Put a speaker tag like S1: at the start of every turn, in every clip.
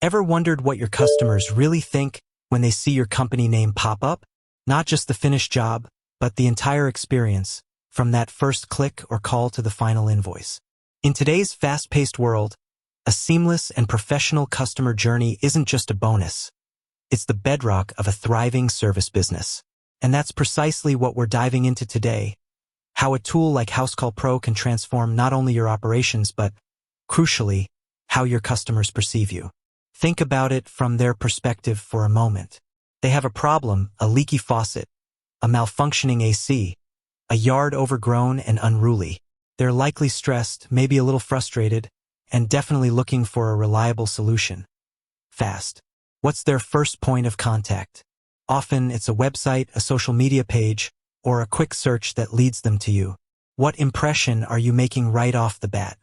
S1: Ever wondered what your customers really think when they see your company name pop up? Not just the finished job, but the entire experience, from that first click or call to the final invoice. In today's fast-paced world, a seamless and professional customer journey isn't just a bonus. It's the bedrock of a thriving service business. And that's precisely what we're diving into today. How a tool like Housecall Pro can transform not only your operations, but, crucially, how your customers perceive you. Think about it from their perspective for a moment. They have a problem, a leaky faucet, a malfunctioning AC, a yard overgrown and unruly. They're likely stressed, maybe a little frustrated, and definitely looking for a reliable solution. Fast. What's their first point of contact? Often it's a website, a social media page, or a quick search that leads them to you. What impression are you making right off the bat?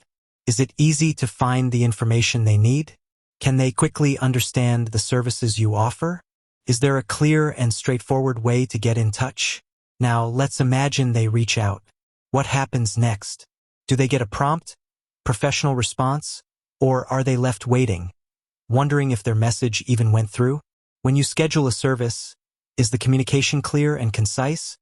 S1: Is it easy to find the information they need? Can they quickly understand the services you offer? Is there a clear and straightforward way to get in touch? Now, let's imagine they reach out. What happens next? Do they get a prompt, professional response, or are they left waiting, wondering if their message even went through? When you schedule a service, is the communication clear and concise,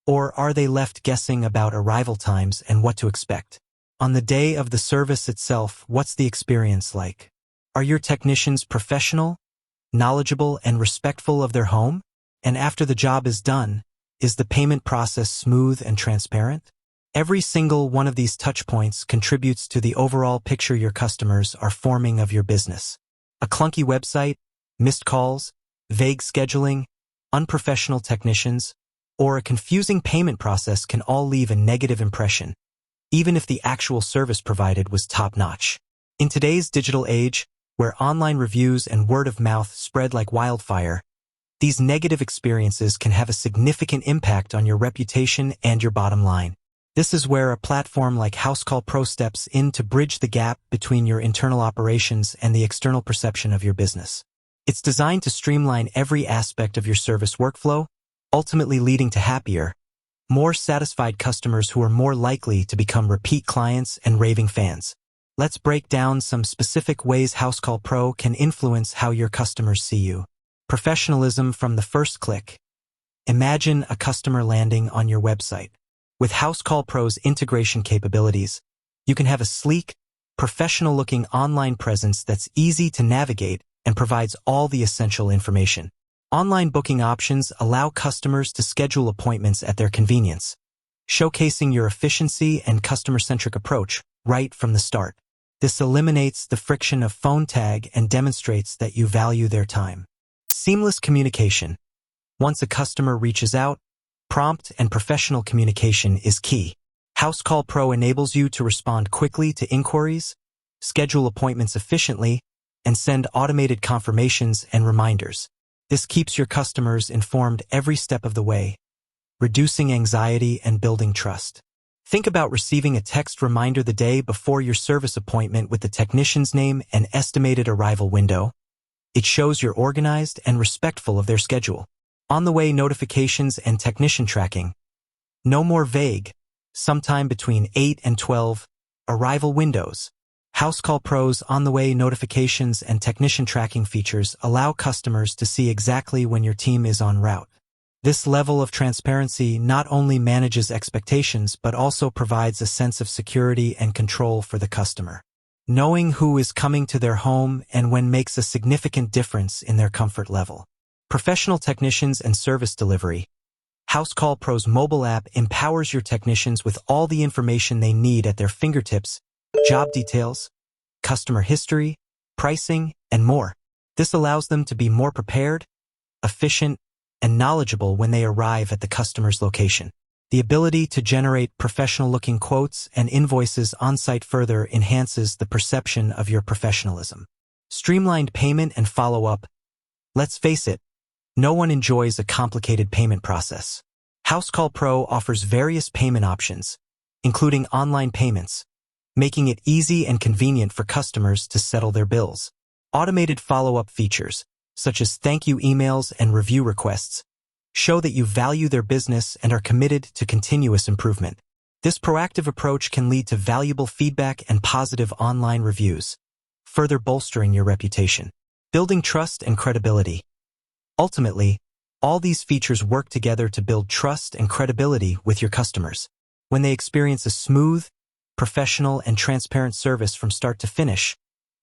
S1: or are they left guessing about arrival times and what to expect? On the day of the service itself, what's the experience like? Are your technicians professional, knowledgeable, and respectful of their home? And after the job is done, is the payment process smooth and transparent? Every single one of these touch points contributes to the overall picture your customers are forming of your business. A clunky website, missed calls, vague scheduling, unprofessional technicians, or a confusing payment process can all leave a negative impression, even if the actual service provided was top-notch. In today's digital age, where online reviews and word of mouth spread like wildfire, these negative experiences can have a significant impact on your reputation and your bottom line. This is where a platform like Housecall Pro steps in to bridge the gap between your internal operations and the external perception of your business. It's designed to streamline every aspect of your service workflow, ultimately leading to happier, more satisfied customers who are more likely to become repeat clients and raving fans. Let's break down some specific ways Housecall Pro can influence how your customers see you. Professionalism from the first click. Imagine a customer landing on your website. With Housecall Pro's integration capabilities, you can have a sleek, professional-looking online presence that's easy to navigate and provides all the essential information. Online booking options allow customers to schedule appointments at their convenience, showcasing your efficiency and customer-centric approach right from the start. This eliminates the friction of phone tag and demonstrates that you value their time. Seamless communication. Once a customer reaches out, prompt and professional communication is key. Housecall Pro enables you to respond quickly to inquiries, schedule appointments efficiently, and send automated confirmations and reminders. This keeps your customers informed every step of the way, reducing anxiety and building trust. Think about receiving a text reminder the day before your service appointment with the technician's name and estimated arrival window. It shows you're organized and respectful of their schedule. On-the-way notifications and technician tracking. No more vague, sometime between 8 and 12, arrival windows. Housecall Pro's on-the-way notifications and technician tracking features allow customers to see exactly when your team is en route. This level of transparency not only manages expectations but also provides a sense of security and control for the customer. Knowing who is coming to their home and when makes a significant difference in their comfort level. Professional technicians and service delivery. Housecall Pro's mobile app empowers your technicians with all the information they need at their fingertips, job details, customer history, pricing, and more. This allows them to be more prepared, efficient, and knowledgeable when they arrive at the customer's location. The ability to generate professional-looking quotes and invoices on-site further enhances the perception of your professionalism. Streamlined payment and follow-up. Let's face it, no one enjoys a complicated payment process. Housecall Pro offers various payment options, including online payments, making it easy and convenient for customers to settle their bills. Automated follow-up features, such as thank you emails and review requests, show that you value their business and are committed to continuous improvement. This proactive approach can lead to valuable feedback and positive online reviews, further bolstering your reputation. building trust and credibility. Ultimately, all these features work together to build trust and credibility with your customers. When they experience a smooth, professional, and transparent service from start to finish,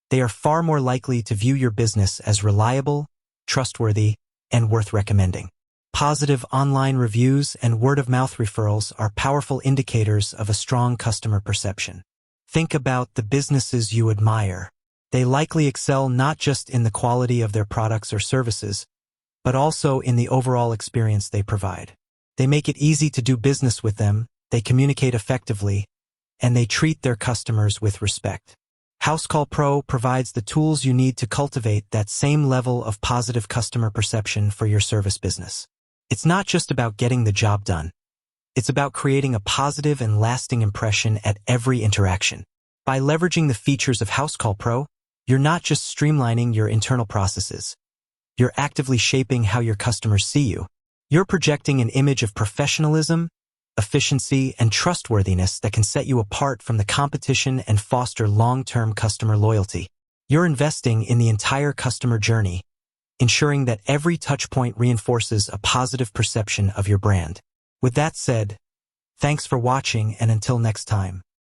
S1: they are far more likely to view your business as reliable, trustworthy, and worth recommending. Positive online reviews and word-of-mouth referrals are powerful indicators of a strong customer perception. Think about the businesses you admire. They likely excel not just in the quality of their products or services, but also in the overall experience they provide. They make it easy to do business with them, they communicate effectively, and they treat their customers with respect. Housecall Pro provides the tools you need to cultivate that same level of positive customer perception for your service business. It's not just about getting the job done. It's about creating a positive and lasting impression at every interaction. By leveraging the features of Housecall Pro, you're not just streamlining your internal processes. You're actively shaping how your customers see you. You're projecting an image of professionalism, efficiency, and trustworthiness that can set you apart from the competition and foster long-term customer loyalty. You're investing in the entire customer journey, ensuring that every touchpoint reinforces a positive perception of your brand. With that said, thanks for watching, and until next time.